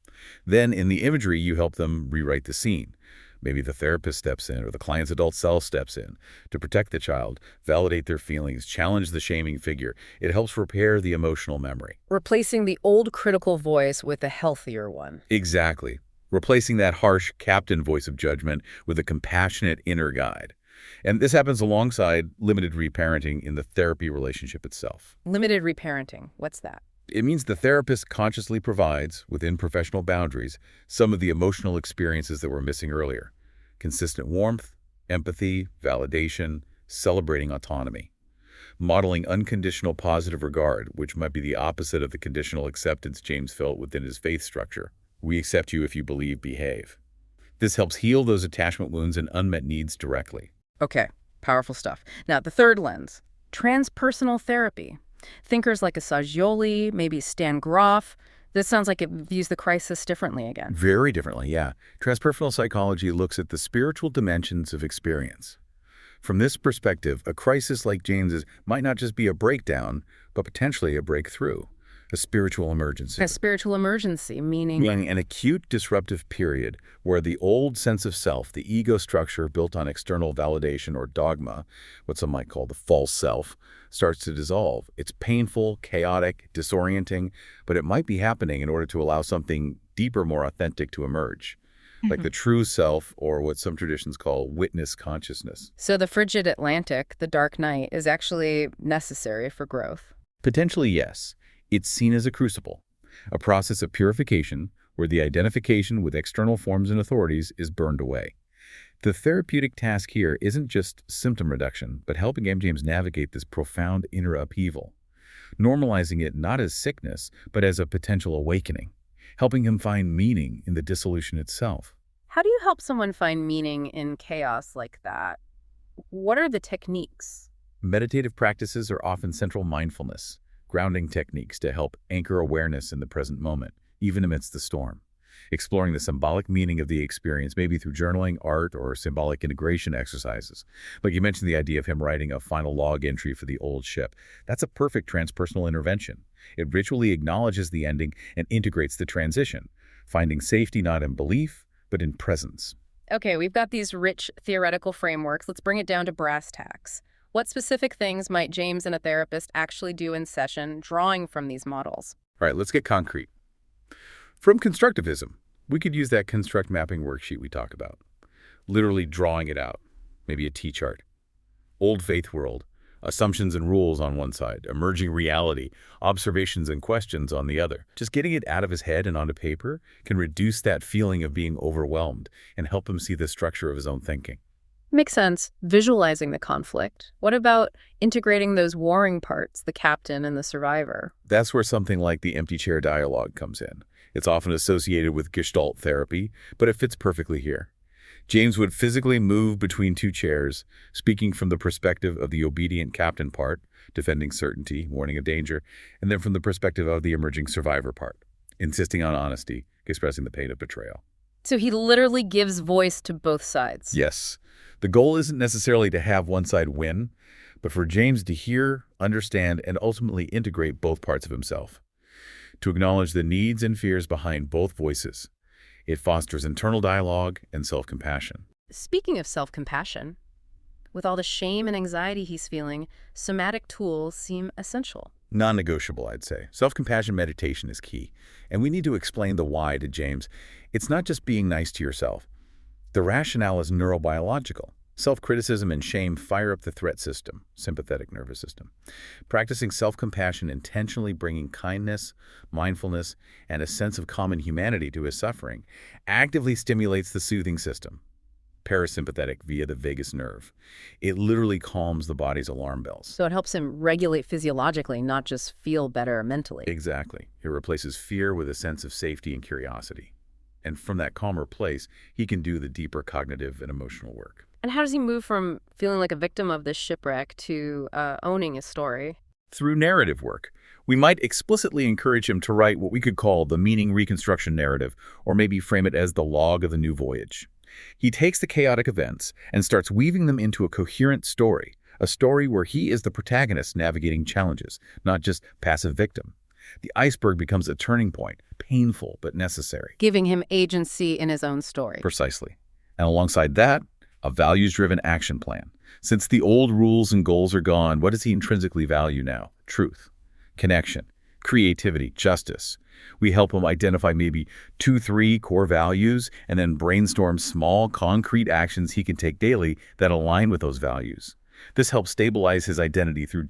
Then in the imagery, you help them rewrite the scene. Maybe the therapist steps in or the client's adult self steps in to protect the child, validate their feelings, challenge the shaming figure. It helps repair the emotional memory. Replacing the old critical voice with a healthier one. Exactly. Replacing that harsh captain voice of judgment with a compassionate inner guide. And this happens alongside limited reparenting in the therapy relationship itself. Limited reparenting. What's that? It means the therapist consciously provides, within professional boundaries, some of the emotional experiences that were missing earlier. Consistent warmth, empathy, validation, celebrating autonomy. Modeling unconditional positive regard, which might be the opposite of the conditional acceptance James felt within his faith structure. We accept you if you believe, behave. This helps heal those attachment wounds and unmet needs directly. Okay, powerful stuff. Now, the third lens, transpersonal therapy. Thinkers like Assagioli, maybe Stan Groff. This sounds like it views the crisis differently again. Very differently, yeah. Transpersonal psychology looks at the spiritual dimensions of experience. From this perspective, a crisis like James's might not just be a breakdown, but potentially a breakthrough, a spiritual emergency. A spiritual emergency, meaning An acute disruptive period where the old sense of self, the ego structure built on external validation or dogma, what some might call the false self, starts to dissolve. It's painful, chaotic, disorienting, but it might be happening in order to allow something deeper, more authentic to emerge, like the true self, or what some traditions call witness consciousness. So the frigid Atlantic, the dark night, is actually necessary for growth. Potentially, yes. It's seen as a crucible, a process of purification where the identification with external forms and authorities is burned away. The therapeutic task here isn't just symptom reduction, but helping M. James navigate this profound inner upheaval, normalizing it not as sickness, but as a potential awakening, helping him find meaning in the dissolution itself. How do you help someone find meaning in chaos like that? What are the techniques? Meditative practices are often central mindfulness, grounding techniques to help anchor awareness in the present moment, even amidst the storm. Exploring the symbolic meaning of the experience, maybe through journaling, art, or symbolic integration exercises. Like you mentioned the idea of him writing a final log entry for the old ship. That's a perfect transpersonal intervention. It ritually acknowledges the ending and integrates the transition, finding safety not in belief, but in presence. Okay, we've got these rich theoretical frameworks. Let's bring it down to brass tacks. What specific things might James and a therapist actually do in session, drawing from these models? All right, let's get concrete. From constructivism, we could use that construct mapping worksheet we talked about, literally drawing it out, maybe a T-chart. Old faith world, assumptions and rules on one side, emerging reality, observations and questions on the other. Just getting it out of his head and onto paper can reduce that feeling of being overwhelmed and help him see the structure of his own thinking. Makes sense. Visualizing the conflict. What about integrating those warring parts, the captain and the survivor? That's where something like the empty chair dialogue comes in. It's often associated with Gestalt therapy, but it fits perfectly here. James would physically move between two chairs, speaking from the perspective of the obedient captain part, defending certainty, warning of danger, and then from the perspective of the emerging survivor part, insisting on honesty, expressing the pain of betrayal. So he literally gives voice to both sides. Yes. The goal isn't necessarily to have one side win, but for James to hear, understand, and ultimately integrate both parts of himself. To acknowledge the needs and fears behind both voices. It fosters internal dialogue and self-compassion. Speaking of self-compassion, with all the shame and anxiety he's feeling, somatic tools seem essential. Non-negotiable, I'd say. Self-compassion meditation is key, and we need to explain the why to James. It's not just being nice to yourself. The rationale is neurobiological. Self-criticism and shame fire up the threat system, sympathetic nervous system. Practicing self-compassion, intentionally bringing kindness, mindfulness, and a sense of common humanity to his suffering, actively stimulates the soothing system, parasympathetic via the vagus nerve. It literally calms the body's alarm bells. So it helps him regulate physiologically, not just feel better mentally. Exactly. It replaces fear with a sense of safety and curiosity. And from that calmer place, he can do the deeper cognitive and emotional work. And how does he move from feeling like a victim of this shipwreck to owning his story? Through narrative work. We might explicitly encourage him to write what we could call the meaning reconstruction narrative, or maybe frame it as the log of the new voyage. He takes the chaotic events and starts weaving them into a coherent story, a story where he is the protagonist navigating challenges, not just passive victim. The iceberg becomes a turning point, painful but necessary. Giving him agency in his own story. Precisely. And alongside that, a values-driven action plan. Since the old rules and goals are gone, what does he intrinsically value now? Truth, connection, creativity, justice. We help him identify maybe 2-3 core values and then brainstorm small, concrete actions he can take daily that align with those values. This helps stabilize his identity through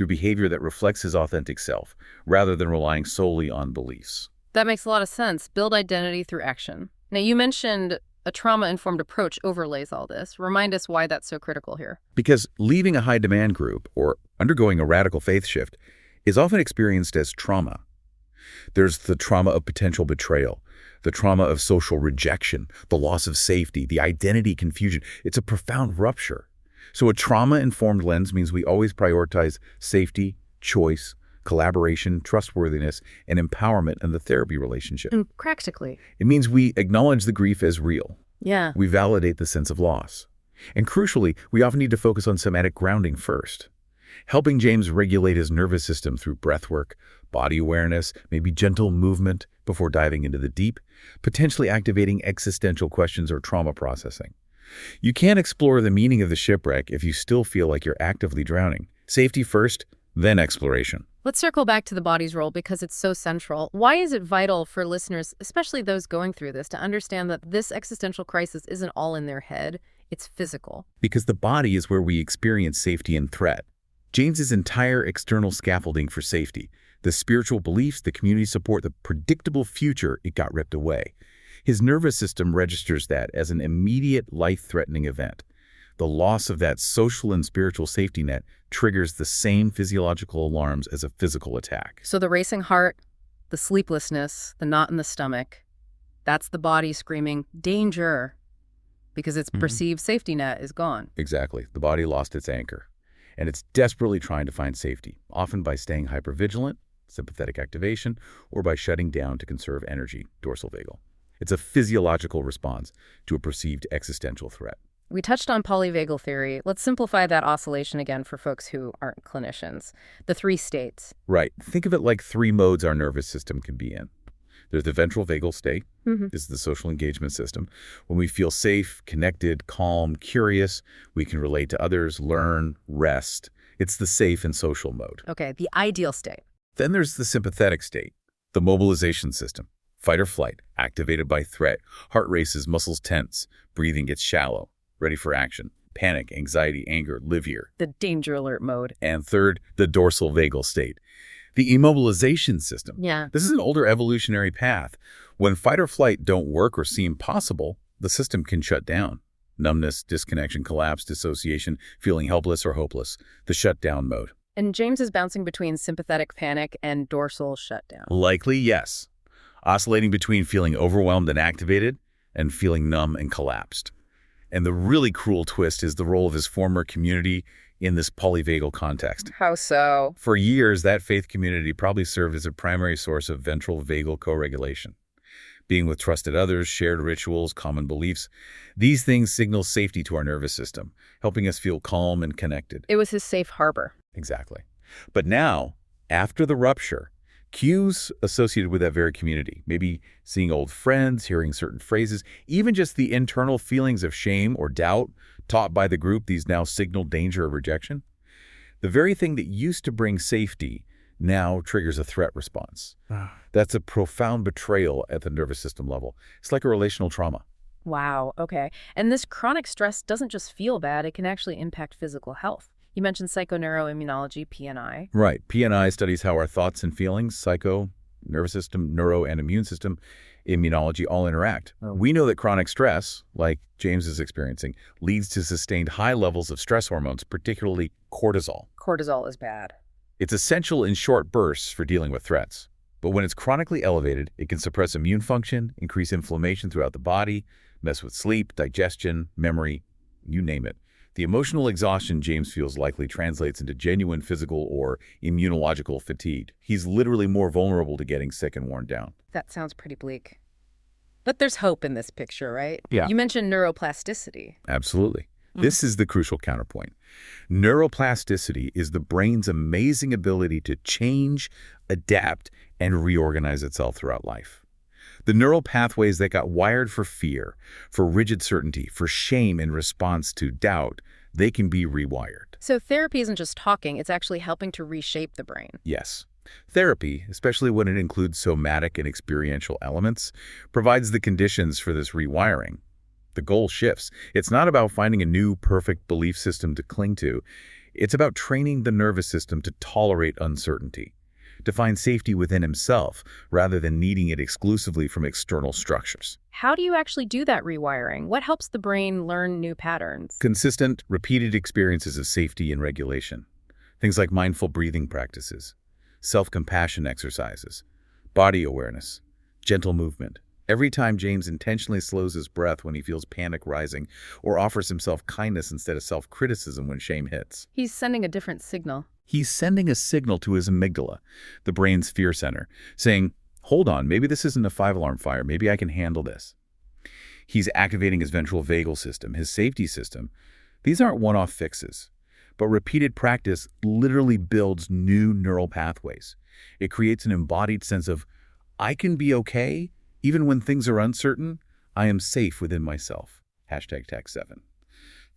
behavior that reflects his authentic self, rather than relying solely on beliefs. That makes a lot of sense. Build identity through action. Now, you mentioned a trauma-informed approach overlays all this. Remind us why that's so critical here. Because leaving a high-demand group or undergoing a radical faith shift is often experienced as trauma. There's the trauma of potential betrayal, the trauma of social rejection, the loss of safety, the identity confusion. It's a profound rupture. So a trauma-informed lens means we always prioritize safety, choice, collaboration, trustworthiness, and empowerment in the therapy relationship. And practically. It means we acknowledge the grief as real. Yeah. We validate the sense of loss. And crucially, we often need to focus on somatic grounding first. Helping James regulate his nervous system through breathwork, body awareness, maybe gentle movement before diving into the deep, potentially activating existential questions or trauma processing. You can't explore the meaning of the shipwreck if you still feel like you're actively drowning. Safety first, then exploration. Let's circle back to the body's role because it's so central. Why is it vital for listeners, especially those going through this, to understand that this existential crisis isn't all in their head, it's physical? Because the body is where we experience safety and threat. James's entire external scaffolding for safety, the spiritual beliefs, the community support, the predictable future, it got ripped away. His nervous system registers that as an immediate life-threatening event. The loss of that social and spiritual safety net triggers the same physiological alarms as a physical attack. So the racing heart, the sleeplessness, the knot in the stomach, that's the body screaming, danger, because its perceived safety net is gone. Exactly. The body lost its anchor. And it's desperately trying to find safety, often by staying hypervigilant, sympathetic activation, or by shutting down to conserve energy, dorsal vagal. It's a physiological response to a perceived existential threat. We touched on polyvagal theory. Let's simplify that oscillation again for folks who aren't clinicians. The 3 states. Right. Think of it like 3 modes our nervous system can be in. There's the ventral vagal state. This is the social engagement system. When we feel safe, connected, calm, curious, we can relate to others, learn, rest. It's the safe and social mode. Okay, the ideal state. Then there's the sympathetic state, the mobilization system. Fight or flight, activated by threat. Heart races, muscles tense, breathing gets shallow, ready for action. Panic, anxiety, anger, live here. The danger alert mode. And third, the dorsal vagal state, the immobilization system. Yeah. This is an older evolutionary path. When fight or flight don't work or seem possible, the system can shut down. Numbness, disconnection, collapse, dissociation, feeling helpless or hopeless. The shutdown mode. And James is bouncing between sympathetic panic and dorsal shutdown. Likely, yes. Oscillating between feeling overwhelmed and activated and feeling numb and collapsed. And the really cruel twist is the role of his former community in this polyvagal context. How so? For years, that faith community probably served as a primary source of ventral vagal co-regulation. Being with trusted others, shared rituals, common beliefs, these things signal safety to our nervous system, helping us feel calm and connected. It was his safe harbor. Exactly. But now, after the rupture, cues associated with that very community, maybe seeing old friends, hearing certain phrases, even just the internal feelings of shame or doubt taught by the group, these now signal danger or rejection. The very thing that used to bring safety now triggers a threat response. That's a profound betrayal at the nervous system level. It's like a relational trauma. Wow, okay. And this chronic stress doesn't just feel bad, it can actually impact physical health. You mentioned psychoneuroimmunology, PNI. Right. PNI studies how our thoughts and feelings, psycho, nervous system, neuro, and immune system, immunology all interact. We know that chronic stress, like James is experiencing, leads to sustained high levels of stress hormones, particularly cortisol. Cortisol is bad. It's essential in short bursts for dealing with threats. But when it's chronically elevated, it can suppress immune function, increase inflammation throughout the body, mess with sleep, digestion, memory, you name it. The emotional exhaustion James feels likely translates into genuine physical or immunological fatigue. He's literally more vulnerable to getting sick and worn down. That sounds pretty bleak. But there's hope in this picture, right? Yeah. You mentioned neuroplasticity. Absolutely. This is the crucial counterpoint. Neuroplasticity is the brain's amazing ability to change, adapt, and reorganize itself throughout life. The neural pathways that got wired for fear, for rigid certainty, for shame in response to doubt, they can be rewired. So therapy isn't just talking, it's actually helping to reshape the brain. Yes. Therapy, especially when it includes somatic and experiential elements, provides the conditions for this rewiring. The goal shifts. It's not about finding a new, perfect belief system to cling to. It's about training the nervous system to tolerate uncertainty, to find safety within himself, rather than needing it exclusively from external structures. How do you actually do that rewiring? What helps the brain learn new patterns? Consistent, repeated experiences of safety and regulation. Things like mindful breathing practices, self-compassion exercises, body awareness, gentle movement. Every time James intentionally slows his breath when he feels panic rising or offers himself kindness instead of self-criticism when shame hits. He's sending a different signal. He's sending a signal to his amygdala, the brain's fear center, saying, hold on, maybe this isn't a 5-alarm fire, maybe I can handle this. He's activating his ventral vagal system, his safety system. These aren't one-off fixes, but repeated practice literally builds new neural pathways. It creates an embodied sense of, I can be okay, even when things are uncertain. I am safe within myself. #Tech7.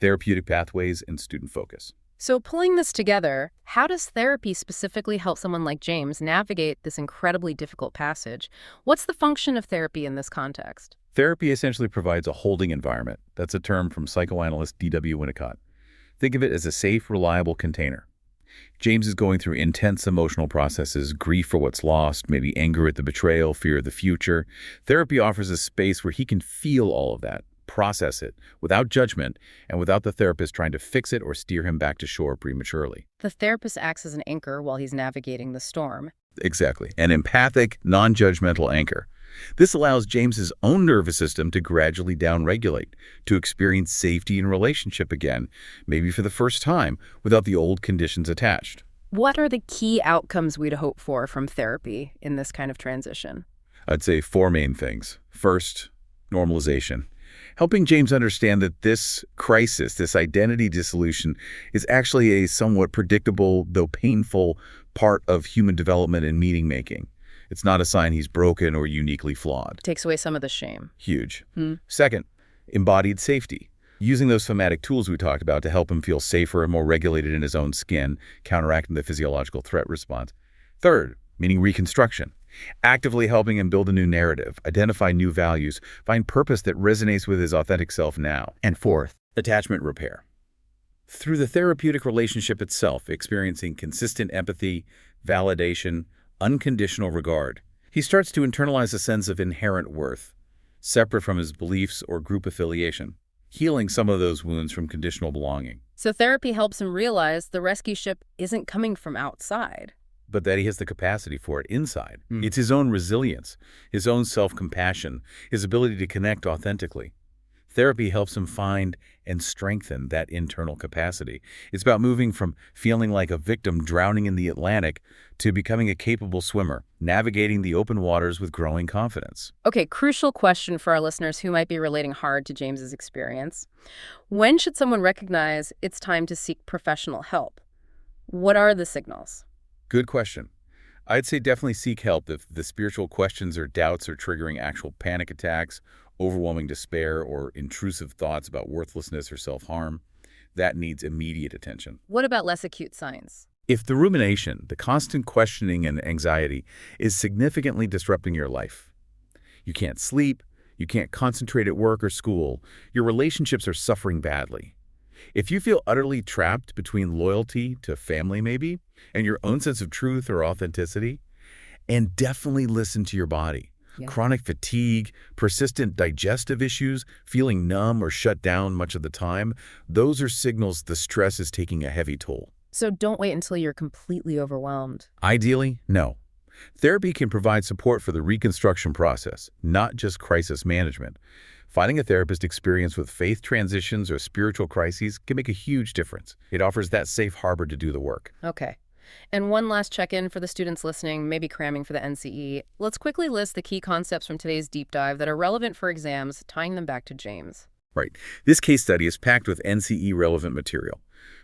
Therapeutic pathways and student focus. So pulling this together, how does therapy specifically help someone like James navigate this incredibly difficult passage? What's the function of therapy in this context? Therapy essentially provides a holding environment. That's a term from psychoanalyst D.W. Winnicott. Think of it as a safe, reliable container. James is going through intense emotional processes, grief for what's lost, maybe anger at the betrayal, fear of the future. Therapy offers a space where he can feel all of that, process it, without judgment, and without the therapist trying to fix it or steer him back to shore prematurely. The therapist acts as an anchor while he's navigating the storm. Exactly. An empathic, non-judgmental anchor. This allows James's own nervous system to gradually downregulate, to experience safety in relationship again, maybe for the first time, without the old conditions attached. What are the key outcomes we'd hope for from therapy in this kind of transition? I'd say 4 main things. First, normalization. Helping James understand that this crisis, this identity dissolution, is actually a somewhat predictable, though painful, part of human development and meaning making. It's not a sign he's broken or uniquely flawed. Takes away some of the shame. Huge. Second, embodied safety. Using those somatic tools we talked about to help him feel safer and more regulated in his own skin, counteracting the physiological threat response. Third, meaning reconstruction. Actively helping him build a new narrative, identify new values, find purpose that resonates with his authentic self now. And fourth, attachment repair. Through the therapeutic relationship itself, experiencing consistent empathy, validation, unconditional regard, he starts to internalize a sense of inherent worth, separate from his beliefs or group affiliation, healing some of those wounds from conditional belonging. So therapy helps him realize the rescue ship isn't coming from outside, but that he has the capacity for it inside. It's his own resilience, his own self-compassion, his ability to connect authentically. Therapy helps him find and strengthen that internal capacity. It's about moving from feeling like a victim drowning in the Atlantic to becoming a capable swimmer, navigating the open waters with growing confidence. Okay, crucial question for our listeners who might be relating hard to James's experience. When should someone recognize it's time to seek professional help? What are the signals? Good question. I'd say definitely seek help if the spiritual questions or doubts are triggering actual panic attacks, overwhelming despair, or intrusive thoughts about worthlessness or self-harm. That needs immediate attention. What about less acute signs? If the rumination, the constant questioning and anxiety is significantly disrupting your life, you can't sleep, you can't concentrate at work or school, your relationships are suffering badly. If you feel utterly trapped between loyalty to family maybe, and your own sense of truth or authenticity, and definitely listen to your body. Yeah. Chronic fatigue, persistent digestive issues, feeling numb or shut down much of the time, those are signals the stress is taking a heavy toll. So don't wait until you're completely overwhelmed. Ideally, no. Therapy can provide support for the reconstruction process, not just crisis management. Finding a therapist experienced with faith transitions or spiritual crises can make a huge difference. It offers that safe harbor to do the work. Okay. And one last check-in for the students listening, maybe cramming for the NCE. Let's quickly list the key concepts from today's deep dive that are relevant for exams, tying them back to James. Right. This case study is packed with NCE relevant material.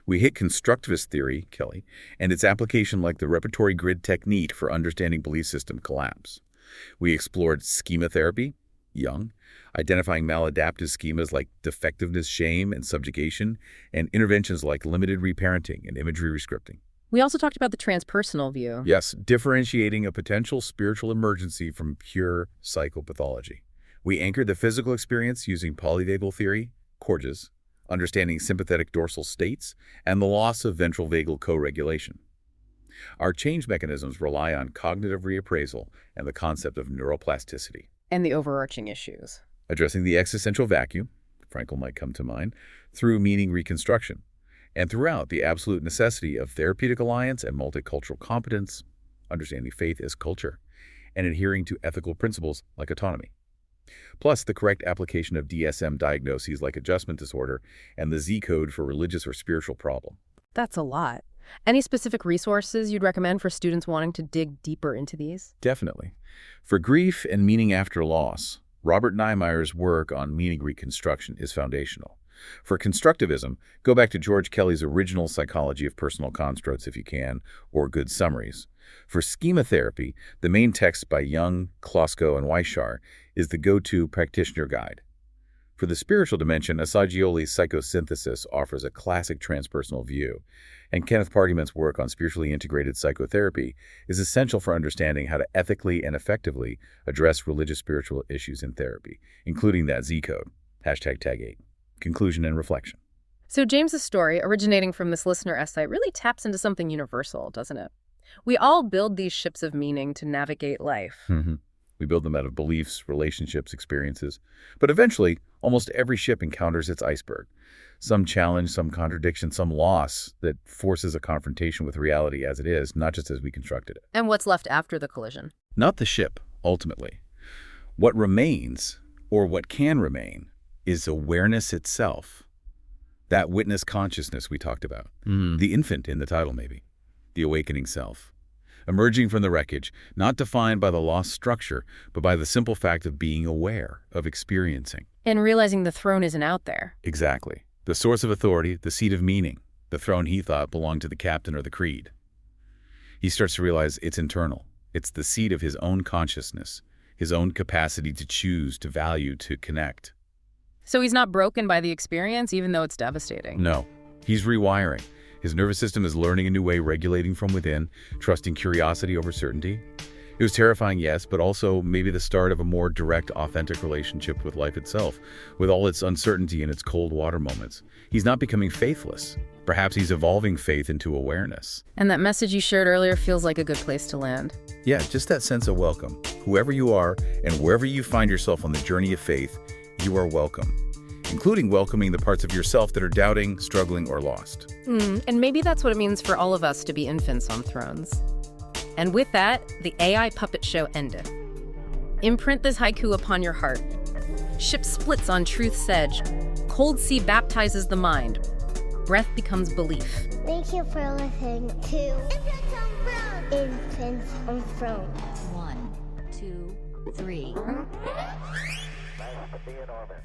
We hit constructivist theory, Kelly, and its application like the repertory grid technique for understanding belief system collapse. We explored schema therapy, Jung, identifying maladaptive schemas like defectiveness, shame, and subjugation, and interventions like limited reparenting and imagery rescripting. We also talked about the transpersonal view. Yes, differentiating a potential spiritual emergency from pure psychopathology. We anchored the physical experience using polyvagal theory, Corges, understanding sympathetic dorsal states, and the loss of ventral vagal co-regulation. Our change mechanisms rely on cognitive reappraisal and the concept of neuroplasticity. And the overarching issues. Addressing the existential vacuum, Frankl might come to mind, through meaning reconstruction, and throughout the absolute necessity of therapeutic alliance and multicultural competence, understanding faith as culture, and adhering to ethical principles like autonomy. Plus the correct application of DSM diagnoses like adjustment disorder and the Z code for religious or spiritual problem. That's a lot. Any specific resources you'd recommend for students wanting to dig deeper into these? Definitely. For grief and meaning after loss, Robert Niemeyer's work on meaning reconstruction is foundational. For constructivism, go back to George Kelly's original Psychology of Personal Constructs if you can, or Good Summaries. For schema therapy, the main text by Jung, Klosko, and Weishar is the go-to practitioner guide. For the spiritual dimension, Assagioli's Psychosynthesis offers a classic transpersonal view, and Kenneth Partyman's work on spiritually integrated psychotherapy is essential for understanding how to ethically and effectively address religious spiritual issues in therapy, including that Z code, #tag8. Conclusion and reflection. So James's story, originating from this listener essay, really taps into something universal, doesn't it? We all build these ships of meaning to navigate life. We build them out of beliefs, relationships, experiences. But eventually, almost every ship encounters its iceberg. Some challenge, some contradiction, some loss that forces a confrontation with reality as it is, not just as we constructed it. And what's left after the collision? Not the ship, ultimately. What remains, or what can remain, is awareness itself. That witness consciousness we talked about. The infant in the title, maybe. The awakening self. Emerging from the wreckage, not defined by the lost structure, but by the simple fact of being aware, of experiencing. And realizing the throne isn't out there. Exactly. The source of authority, the seat of meaning, the throne he thought belonged to the captain or the creed. He starts to realize it's internal. It's the seat of his own consciousness, his own capacity to choose, to value, to connect. So he's not broken by the experience, even though it's devastating? No. He's rewiring. His nervous system is learning a new way, regulating from within, trusting curiosity over certainty. It was terrifying, yes, but also maybe the start of a more direct, authentic relationship with life itself, with all its uncertainty and its cold water moments. He's not becoming faithless. Perhaps he's evolving faith into awareness. And that message you shared earlier feels like a good place to land. Yeah, just that sense of welcome. Whoever you are and wherever you find yourself on the journey of faith, you are welcome, including welcoming the parts of yourself that are doubting, struggling, or lost. And maybe that's what it means for all of us to be infants on thrones. And with that, the AI puppet show ended. Imprint this haiku upon your heart. Ship splits on truth's edge. Cold sea baptizes the mind. Breath becomes belief. Thank you for listening to Infants on Thrones. 1, 2, 3. Be in orbit.